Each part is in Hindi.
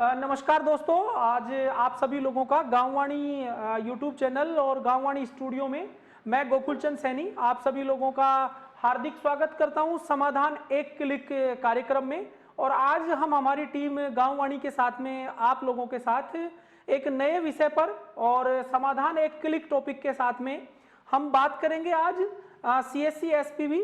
नमस्कार दोस्तों, आज आप सभी लोगों का गांववाणी यूट्यूब चैनल और गांववाणी स्टूडियो में मैं गोकुल चंद सैनी आप सभी लोगों का हार्दिक स्वागत करता हूं समाधान एक क्लिक कार्यक्रम में। और आज हम हमारी टीम गांववाणी के साथ में आप लोगों के साथ एक नए विषय पर और समाधान एक क्लिक टॉपिक के साथ में हम बात करेंगे। आज CSC SPV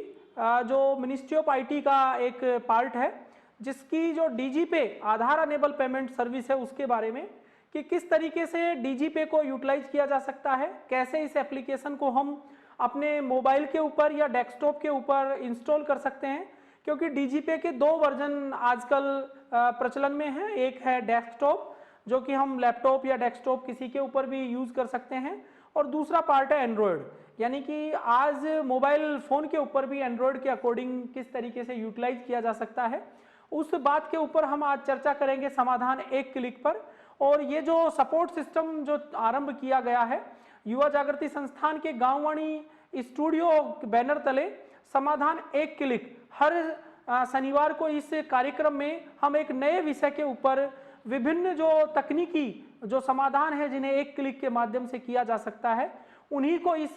जो मिनिस्ट्री ऑफ IT का एक पार्ट है, जिसकी जो DigiPay आधार अनेबल पेमेंट सर्विस है, उसके बारे में कि किस तरीके से DigiPay को यूटिलाइज किया जा सकता है, कैसे इस एप्लीकेशन को हम अपने मोबाइल के ऊपर या डेस्कटॉप के ऊपर इंस्टॉल कर सकते हैं। क्योंकि DigiPay के दो वर्जन आजकल प्रचलन में हैं। एक है डेस्कटॉप, जो कि हम लैपटॉप या डेस्कटॉप किसी के ऊपर भी यूज कर सकते हैं, और दूसरा पार्ट है एंड्रॉयड, यानी कि आज मोबाइल फोन के ऊपर भी एंड्रॉयड के अकॉर्डिंग किस तरीके से यूटिलाइज किया जा सकता है, उस बात के ऊपर हम आज चर्चा करेंगे समाधान एक क्लिक पर। और ये जो सपोर्ट सिस्टम जो आरंभ किया गया है युवा जागृति संस्थान के गांववाणी स्टूडियो बैनर तले, समाधान एक क्लिक, हर शनिवार को इस कार्यक्रम में हम एक नए विषय के ऊपर विभिन्न जो तकनीकी जो समाधान है जिन्हें एक क्लिक के माध्यम से किया जा सकता है, उन्हीं को इस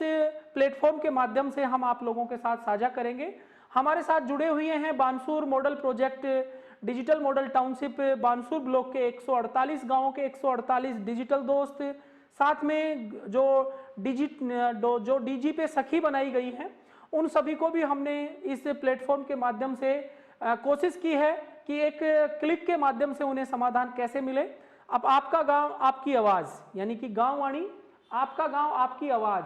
प्लेटफॉर्म के माध्यम से हम आप लोगों के साथ साझा करेंगे। हमारे साथ जुड़े हुए हैं Bansur model project digital model township Bansur block के 148 गांवों के 148 डिजिटल दोस्त, साथ में जो DigiPay सखी बनाई गई है, उन सभी को भी हमने इस प्लेटफॉर्म के माध्यम से कोशिश की है कि एक क्लिक के माध्यम से उन्हें समाधान कैसे मिले। अब आपका गांव आपकी आवाज़, यानी कि गांववाणी आपका गांव आपकी आवाज़,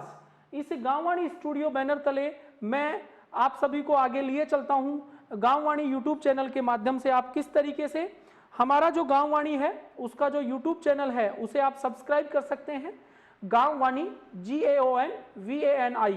इस गांववाणी स्टूडियो बैनर तले मैं आप सभी को आगे लिए चलता हूं। गांववाणी यूट्यूब चैनल के माध्यम से आप किस तरीके से हमारा जो गांववाणी है उसका जो यूट्यूब चैनल है उसे आप सब्सक्राइब कर सकते हैं। गांववाणी GAONVANI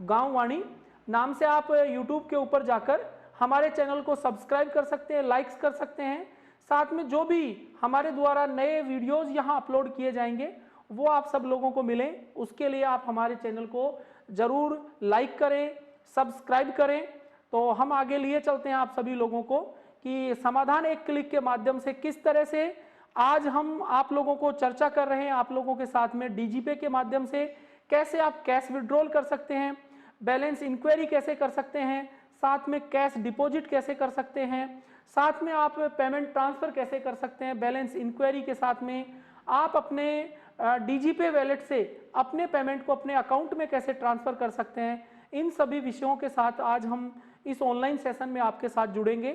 गांववाणी नाम से आप यूट्यूब के ऊपर जाकर हमारे चैनल को सब्सक्राइब कर सकते हैं, लाइक्स कर सकते हैं। साथ में जो भी हमारे द्वारा नए वीडियोज यहाँ अपलोड किए जाएंगे वो आप सब लोगों को मिले, उसके लिए आप हमारे चैनल को जरूर लाइक करें, सब्सक्राइब करें। तो हम आगे लिए चलते हैं आप सभी लोगों को कि समाधान एक क्लिक के माध्यम से किस तरह से आज हम आप लोगों को चर्चा कर रहे हैं, आप लोगों के साथ में DigiPay के माध्यम से कैसे आप कैश विड्रॉल कर सकते हैं, बैलेंस इंक्वायरी कैसे कर सकते हैं, साथ में कैश डिपॉजिट कैसे कर सकते हैं, साथ में आप पेमेंट ट्रांसफर कैसे कर सकते हैं। बैलेंस इंक्वायरी के साथ में आप अपने DigiPay वैलेट से अपने पेमेंट को अपने अकाउंट में कैसे ट्रांसफर कर सकते हैं। इन सभी विषयों के साथ आज हम इस ऑनलाइन सेशन में आपके साथ जुड़ेंगे।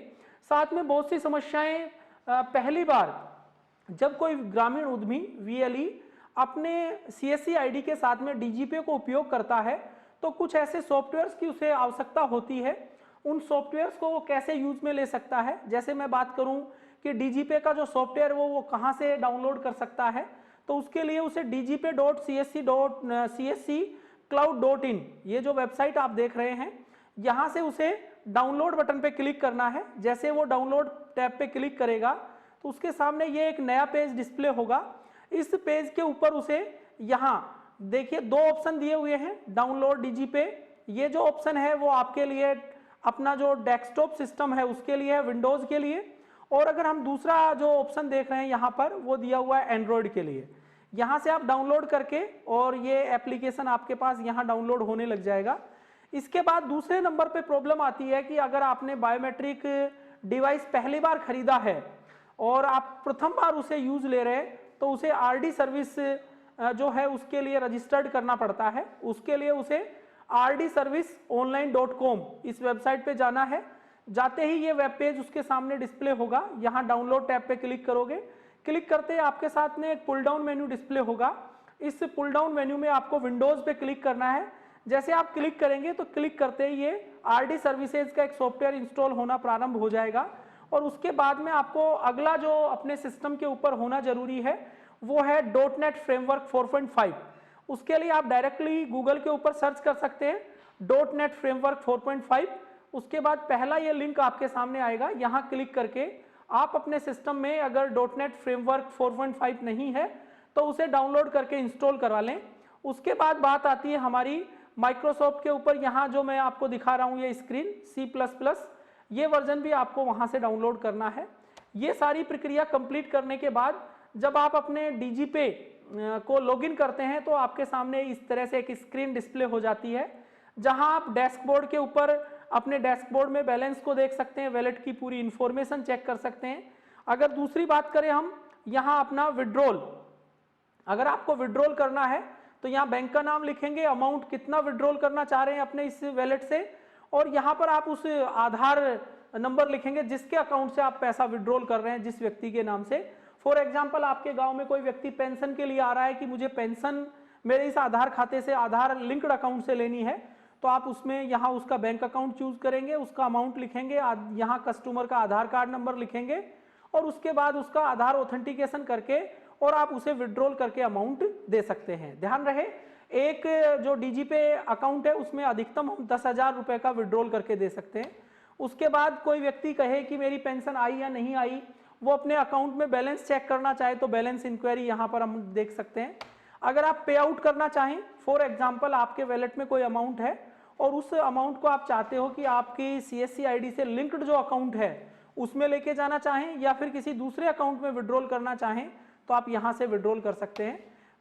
साथ में बहुत सी समस्याएं, पहली बार जब कोई ग्रामीण उद्यमी VLE अपने CSC ID के साथ में DigiPay को उपयोग करता है तो कुछ ऐसे सॉफ्टवेयर्स की उसे आवश्यकता होती है। उन सॉफ्टवेयर्स को वो कैसे यूज में ले सकता है, जैसे मैं बात करूं कि DigiPay का जो सॉफ्टवेयर वो कहां से डाउनलोड कर सकता है, तो उसके लिए उसे digipay.csc.cloud.in ये जो वेबसाइट आप देख रहे हैं, यहाँ से उसे डाउनलोड बटन पे क्लिक करना है। जैसे वो डाउनलोड टैब पे क्लिक करेगा तो उसके सामने ये एक नया पेज डिस्प्ले होगा। इस पेज के ऊपर उसे यहाँ देखिए दो ऑप्शन दिए हुए हैं, डाउनलोड DigiPay, ये जो ऑप्शन है वो आपके लिए अपना जो डेस्कटॉप सिस्टम है उसके लिए है, विंडोज के लिए। और अगर हम दूसरा जो ऑप्शन देख रहे हैं यहाँ पर, वो दिया हुआ है एंड्रॉयड के लिए। यहाँ से आप डाउनलोड करके और ये एप्लीकेशन आपके पास यहाँ डाउनलोड होने लग जाएगा। इसके बाद दूसरे नंबर पे प्रॉब्लम आती है कि अगर आपने बायोमेट्रिक डिवाइस पहली बार खरीदा है और आप प्रथम बार उसे यूज ले रहे हैं, तो उसे RD सर्विस जो है उसके लिए रजिस्टर्ड करना पड़ता है। उसके लिए उसे rdserviceonline.com इस वेबसाइट पे जाना है। जाते ही ये वेब पेज उसके सामने डिस्प्ले होगा, यहाँ डाउनलोड टैब पे क्लिक करोगे। क्लिक करते ही आपके साथ में एक पुल डाउन मेन्यू डिस्प्ले होगा। इस पुल डाउन मेन्यू में आपको विंडोज पे क्लिक करना है। जैसे आप क्लिक करेंगे तो क्लिक करते ही ये RD सर्विसेज का एक सॉफ्टवेयर इंस्टॉल होना प्रारंभ हो जाएगा। और उसके बाद में आपको अगला जो अपने सिस्टम के ऊपर होना जरूरी है वो है .NET फ्रेमवर्क 4.5। उसके लिए आप डायरेक्टली गूगल के ऊपर सर्च कर सकते हैं .NET फ्रेमवर्क 4.5। उसके बाद पहला ये लिंक आपके सामने आएगा, यहाँ क्लिक करके आप अपने सिस्टम में अगर .NET फ्रेमवर्क 4.5 नहीं है तो उसे डाउनलोड करके इंस्टॉल करवा लें। उसके बाद बात आती है हमारी माइक्रोसॉफ्ट के ऊपर। यहाँ जो मैं आपको दिखा रहा हूँ ये स्क्रीन C++, ये वर्जन भी आपको वहाँ से डाउनलोड करना है। ये सारी प्रक्रिया कंप्लीट करने के बाद जब आप अपने डीजीपे को लॉगिन करते हैं तो आपके सामने इस तरह से एक स्क्रीन डिस्प्ले हो जाती है, जहां आप डैशबोर्ड के ऊपर अपने डैशबोर्ड में बैलेंस को देख सकते हैं, वैलेट की पूरी इंफॉर्मेशन चेक कर सकते हैं। अगर दूसरी बात करें हम यहाँ अपना विड्रॉल, अगर आपको विड्रॉल करना है तो यहाँ बैंक का नाम लिखेंगे, अमाउंट कितना विड्रॉल करना चाह रहे हैं अपने इस वैलेट से, और यहाँ पर आप उस आधार नंबर लिखेंगे जिसके अकाउंट से आप पैसा विड्रॉल कर रहे हैं, जिस व्यक्ति के नाम से। फॉर एग्जाम्पल आपके गांव में कोई व्यक्ति पेंशन के लिए आ रहा है कि मुझे पेंशन मेरे इस आधार खाते से, आधार लिंक्ड अकाउंट से लेनी है, तो आप उसमें यहाँ उसका बैंक अकाउंट चूज करेंगे, उसका अमाउंट लिखेंगे, यहाँ कस्टमर का आधार कार्ड नंबर लिखेंगे और उसके बाद उसका आधार ऑथेंटिकेशन करके और आप उसे विड्रॉल करके अमाउंट दे सकते हैं। ध्यान रहे, एक जो डीजीपे अकाउंट है उसमें अधिकतम हम 10,000 रुपए का विड्रॉल करके दे सकते हैं। उसके बाद कोई व्यक्ति कहे कि मेरी पेंशन आई या नहीं आई, वो अपने अकाउंट में बैलेंस चेक करना चाहे तो बैलेंस इंक्वायरी यहाँ पर हम देख सकते हैं। अगर आप पे आउट करना चाहें, फॉर एग्जांपल आपके वैलेट में कोई अमाउंट है और उस अमाउंट को आप चाहते हो कि आपकी सीएससी आईडी से लिंक्ड जो अकाउंट है उसमें लेके जाना चाहें या फिर किसी दूसरे अकाउंट में विड्रॉल करना चाहें, तो आप यहाँ से विड्रॉल कर सकते हैं।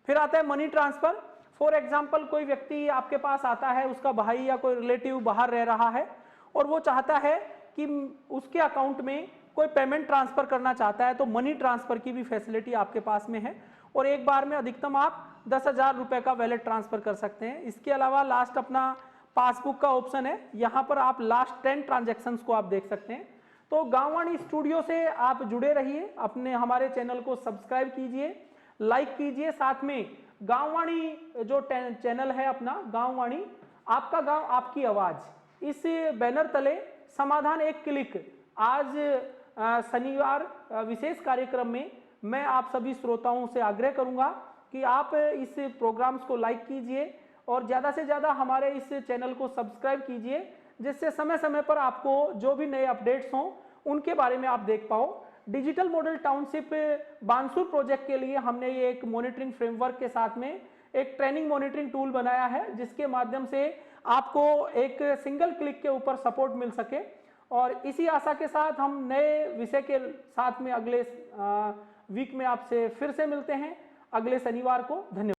फिर आता है मनी ट्रांसफर। फॉर एग्जाम्पल कोई व्यक्ति आपके पास आता है, उसका भाई या कोई रिलेटिव बाहर रह रहा है और वो चाहता है कि उसके अकाउंट में कोई पेमेंट ट्रांसफर करना चाहता है, तो मनी ट्रांसफर की भी फैसिलिटी आपके पास में है और एक बार में अधिकतम आप 10,000 रुपए का वैलेट ट्रांसफर कर सकते हैं। इसके अलावा लास्ट अपना पासबुक का ऑप्शन है, यहाँ पर आप लास्ट 10 ट्रांजैक्शंस को आप देख सकते हैं। तो गांववाणी स्टूडियो से आप जुड़े रहिए, अपने हमारे चैनल को सब्सक्राइब कीजिए, लाइक कीजिए, साथ में गांववाणी जो चैनल है अपना गांववाणी, आपका गांव आपकी आवाज, इस बैनर तले समाधान एक क्लिक, आज शनिवार विशेष कार्यक्रम में मैं आप सभी श्रोताओं से आग्रह करूंगा कि आप इस प्रोग्राम्स को लाइक कीजिए और ज़्यादा से ज़्यादा हमारे इस चैनल को सब्सक्राइब कीजिए, जिससे समय समय पर आपको जो भी नए अपडेट्स हों उनके बारे में आप देख पाओ। Digital model township Bansur project के लिए हमने ये एक मॉनिटरिंग फ्रेमवर्क के साथ में एक ट्रेनिंग मॉनिटरिंग टूल बनाया है, जिसके माध्यम से आपको एक सिंगल क्लिक के ऊपर सपोर्ट मिल सके। और इसी आशा के साथ हम नए विषय के साथ में अगले वीक में आपसे फिर से मिलते हैं, अगले शनिवार को। धन्यवाद।